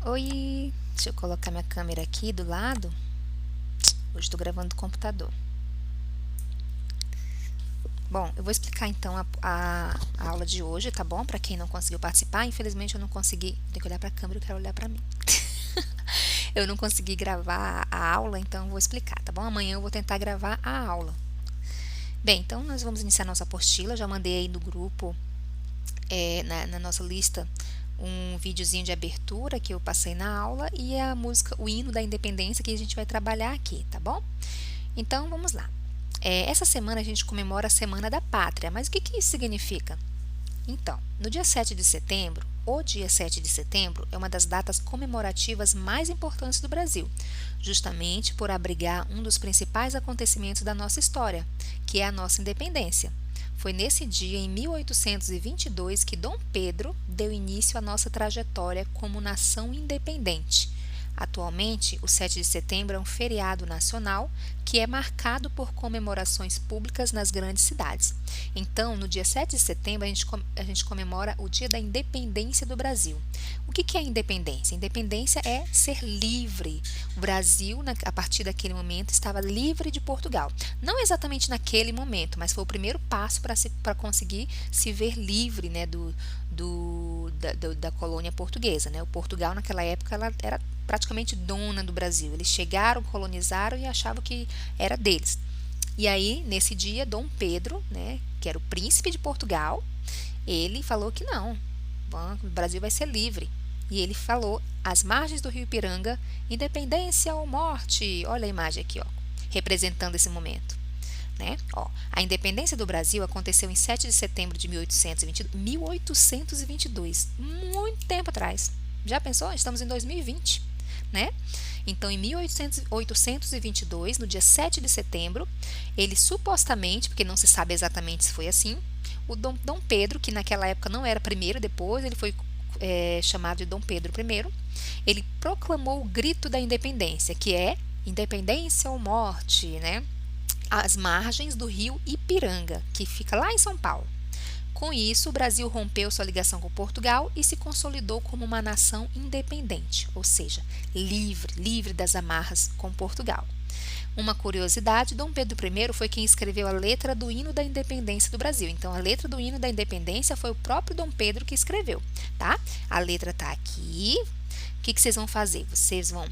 Oi, deixa eu colocar minha câmera aqui do lado. Hoje estou gravando do computador. Bom, eu vou explicar então a aula de hoje, tá bom? Para quem não conseguiu participar, infelizmente eu não consegui. Tem que olhar para a câmera, eu quero olhar para mim. Eu não consegui gravar a aula, então eu vou explicar, tá bom? Amanhã eu vou tentar gravar a aula. Bem, então nós vamos iniciar nossa apostila. Já mandei aí no grupo, na nossa lista, um videozinho de abertura que eu passei na aula e a música, o hino da independência que a gente vai trabalhar aqui, tá bom? Então vamos lá. Essa semana a gente comemora a Semana da Pátria, mas o que isso significa? Então, no dia 7 de setembro, o dia 7 de setembro é uma das datas comemorativas mais importantes do Brasil, justamente por abrigar um dos principais acontecimentos da nossa história, que é a nossa independência. Foi nesse dia, em 1822, que Dom Pedro deu início à nossa trajetória como nação independente. Atualmente, o 7 de setembro é um feriado nacional que é marcado por comemorações públicas nas grandes cidades. Então, no dia 7 de setembro, a gente comemora o Dia da Independência do Brasil. O que é independência? Independência é ser livre. O Brasil, a partir daquele momento, estava livre de Portugal. Não exatamente naquele momento, mas foi o primeiro passo para conseguir se ver livre, né, da colônia portuguesa, né? O Portugal, naquela época, ela era praticamente dona do Brasil. Eles chegaram, colonizaram e achavam que era deles. E aí, nesse dia, Dom Pedro, né, que era o príncipe de Portugal, ele falou que não, o Brasil vai ser livre. E ele falou, às margens do rio Ipiranga, independência ou morte. Olha a imagem aqui, ó, representando esse momento. Né? Ó, a independência do Brasil aconteceu em 7 de setembro de 1822, muito tempo atrás. Já pensou? Estamos em 2020, né? Então, em 1822, no dia 7 de setembro, ele supostamente, porque não se sabe exatamente se foi assim, o Dom Pedro, que naquela época não era primeiro, depois ele foi chamado de Dom Pedro I, ele proclamou o grito da independência, que é independência ou morte, né? Às margens do rio Ipiranga, que fica lá em São Paulo. Com isso, o Brasil rompeu sua ligação com Portugal e se consolidou como uma nação independente, ou seja, livre das amarras com Portugal. Uma curiosidade, Dom Pedro I foi quem escreveu a letra do hino da independência do Brasil. Então, a letra do hino da independência foi o próprio Dom Pedro que escreveu, tá? A letra tá aqui. O que vocês vão fazer? Vocês vão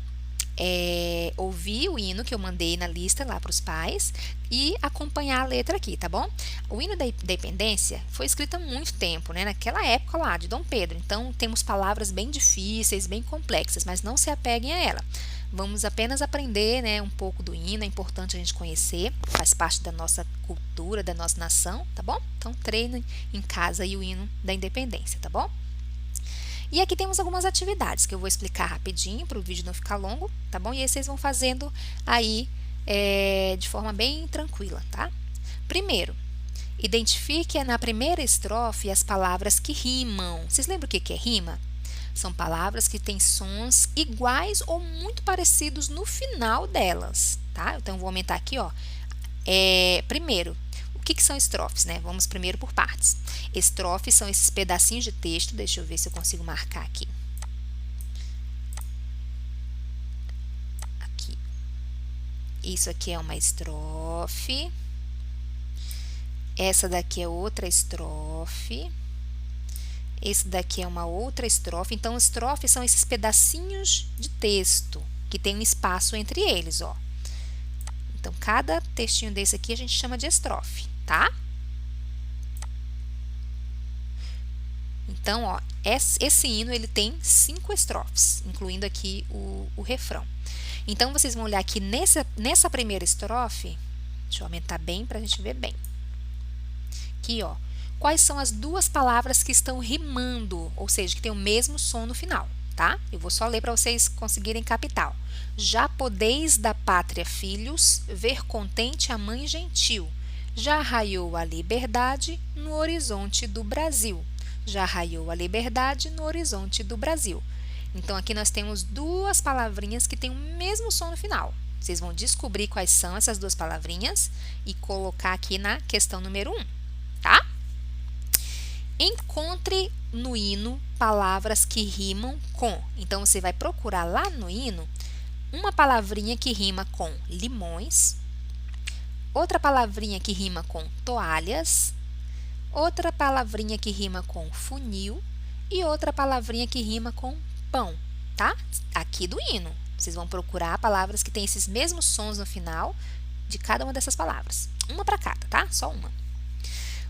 ouvir o hino que eu mandei na lista lá para os pais e acompanhar a letra aqui, tá bom? O hino da independência foi escrito há muito tempo, né? Naquela época lá de Dom Pedro. Então temos palavras bem difíceis, bem complexas, mas não se apeguem a ela. Vamos apenas aprender, né, um pouco do hino. É importante a gente conhecer, faz parte da nossa cultura, da nossa nação, tá bom? Então treinem em casa aí o hino da independência, tá bom? E aqui temos algumas atividades que eu vou explicar rapidinho para o vídeo não ficar longo, tá bom? E aí vocês vão fazendo aí de forma bem tranquila, tá? Primeiro, identifique na primeira estrofe as palavras que rimam. Vocês lembram o que é rima? São palavras que têm sons iguais ou muito parecidos no final delas, tá? Então, vou aumentar aqui, ó. Primeiro, o que são estrofes, né? Vamos primeiro por partes. Estrofes são esses pedacinhos de texto. Deixa eu ver se eu consigo marcar aqui. Aqui. Isso aqui é uma estrofe. Essa daqui é outra estrofe. Esse daqui é uma outra estrofe. Então, estrofes são esses pedacinhos de texto que tem um espaço entre eles, ó. Então, cada textinho desse aqui a gente chama de estrofe, tá? Então, ó, esse hino ele tem 5 estrofes, incluindo aqui o refrão. Então, vocês vão olhar aqui nessa primeira estrofe, deixa eu aumentar bem para a gente ver bem. Aqui, ó, quais são as duas palavras que estão rimando, ou seja, que tem o mesmo som no final, tá? Eu vou só ler para vocês conseguirem captar. Já podeis da pátria, filhos, ver contente a mãe gentil. Já raiou a liberdade no horizonte do Brasil. Já raiou a liberdade no horizonte do Brasil. Então, aqui nós temos duas palavrinhas que têm o mesmo som no final. Vocês vão descobrir quais são essas duas palavrinhas e colocar aqui na questão número 1, tá? Encontre no hino palavras que rimam com. Então, você vai procurar lá no hino uma palavrinha que rima com limões, outra palavrinha que rima com toalhas, outra palavrinha que rima com funil e outra palavrinha que rima com pão, tá? Aqui do hino. Vocês vão procurar palavras que têm esses mesmos sons no final de cada uma dessas palavras. Uma para cada, tá? Só uma.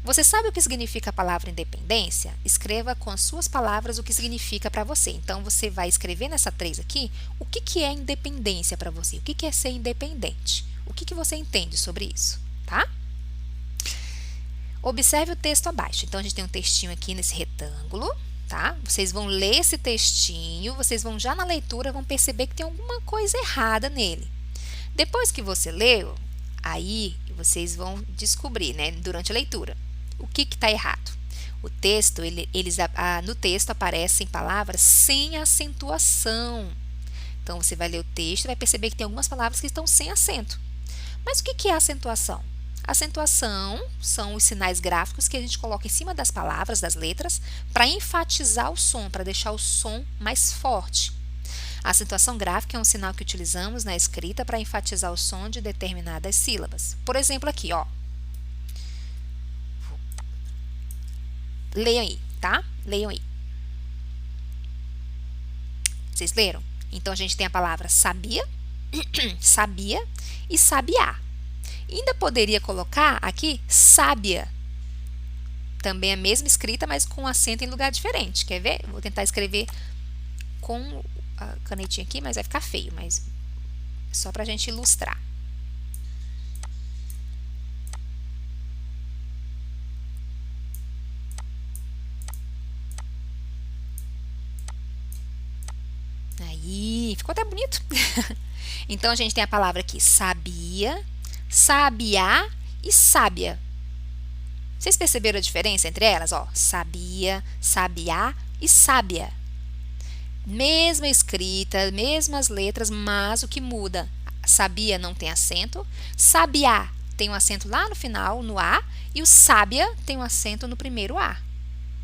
Você sabe o que significa a palavra independência? Escreva com as suas palavras o que significa para você. Então, você vai escrever nessa 3 aqui o que é independência para você, o que é ser independente, o que você entende sobre isso, tá? Observe o texto abaixo. Então, a gente tem um textinho aqui nesse retângulo, tá? Vocês vão ler esse textinho, vocês vão já na leitura, vão perceber que tem alguma coisa errada nele. Depois que você leu, aí vocês vão descobrir, né, durante a leitura, o que está errado. O texto, no texto aparecem palavras sem acentuação. Então, você vai ler o texto e vai perceber que tem algumas palavras que estão sem acento. Mas o que é acentuação? Acentuação são os sinais gráficos que a gente coloca em cima das palavras, das letras, para enfatizar o som, para deixar o som mais forte. A acentuação gráfica é um sinal que utilizamos na escrita para enfatizar o som de determinadas sílabas. Por exemplo, aqui, ó. Leiam aí, tá? Leiam aí. Vocês leram? Então, a gente tem a palavra sabia, sabia e sabiá. Ainda poderia colocar aqui sábia. Também a mesma escrita, mas com acento em lugar diferente. Quer ver? Vou tentar escrever com a canetinha aqui, mas vai ficar feio, mas só para a gente ilustrar. Aí, ficou até bonito. Então, a gente tem a palavra aqui sabia, sabiá e sábia. Vocês perceberam a diferença entre elas? Ó, sabia, sabiá e sábia. Mesma escrita, mesmas letras, mas o que muda? Sabia não tem acento, sabiá tem um acento lá no final, no A, e o sábia tem um acento no primeiro A.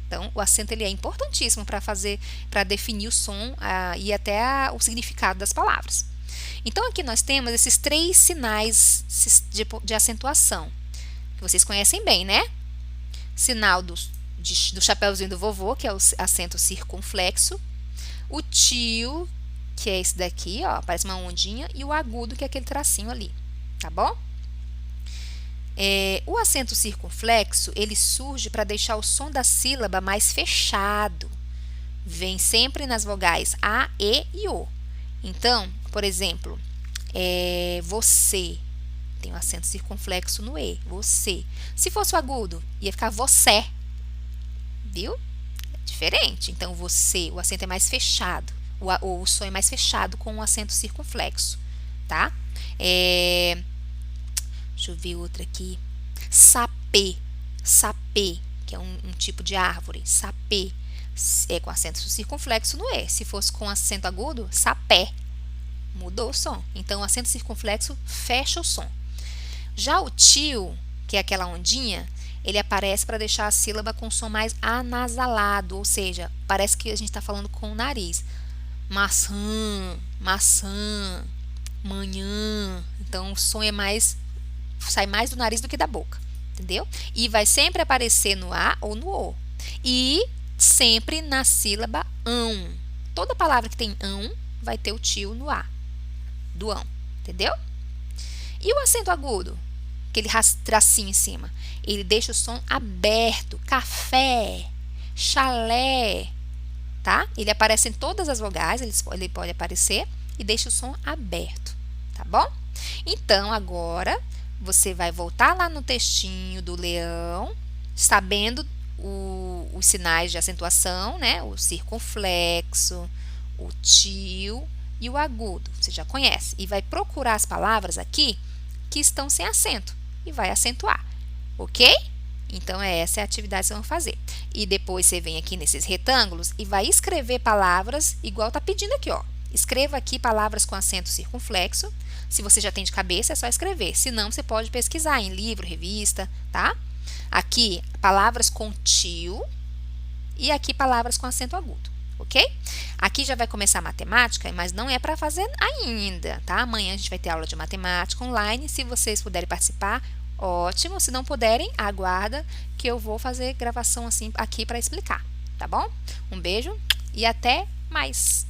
Então, o acento ele é importantíssimo para definir o som e até o significado das palavras. Então, aqui nós temos esses 3 sinais de acentuação, que vocês conhecem bem, né? Sinal do chapeuzinho do vovô, que é o acento circunflexo, o tio, que é esse daqui, ó, parece uma ondinha, e o agudo, que é aquele tracinho ali, tá bom? O acento circunflexo, ele surge para deixar o som da sílaba mais fechado. Vem sempre nas vogais A, E e O. Então, por exemplo, você, tem um acento circunflexo no E, você. Se fosse o agudo, ia ficar você, viu? Diferente. Então, você, o acento é mais fechado, o som é mais fechado com um acento circunflexo, tá? Deixa eu ver outra aqui. Sapê, sapê, que é um tipo de árvore. Sapê, é com acento circunflexo no E. Se fosse com acento agudo, sapé. Mudou o som. Então, o acento circunflexo fecha o som. Já o tio, que é aquela ondinha, ele aparece para deixar a sílaba com som mais anasalado, ou seja, parece que a gente está falando com o nariz. Maçã, maçã, manhã. Então, o som sai mais do nariz do que da boca, entendeu? E vai sempre aparecer no A ou no O. E sempre na sílaba ão. Toda palavra que tem ão vai ter o tio no A, do ão, entendeu? E o acento agudo, aquele tracinho em cima, ele deixa o som aberto, café, chalé, tá? Ele aparece em todas as vogais, ele pode aparecer e deixa o som aberto, tá bom? Então, agora, você vai voltar lá no textinho do leão, sabendo os sinais de acentuação, né? O circunflexo, o tio e o agudo, você já conhece. E vai procurar as palavras aqui que estão sem acento e vai acentuar, ok? Então, essa é a atividade que vocês vão fazer. E depois você vem aqui nesses retângulos e vai escrever palavras igual tá pedindo aqui, ó. Escreva aqui palavras com acento circunflexo. Se você já tem de cabeça, é só escrever. Se não, você pode pesquisar em livro, revista, tá? Aqui, palavras com tio e aqui palavras com acento agudo, ok? Aqui já vai começar a matemática, mas não é para fazer ainda, tá? Amanhã a gente vai ter aula de matemática online, se vocês puderem participar, ótimo, se não puderem, aguarda que eu vou fazer gravação assim aqui para explicar, tá bom? Um beijo e até mais!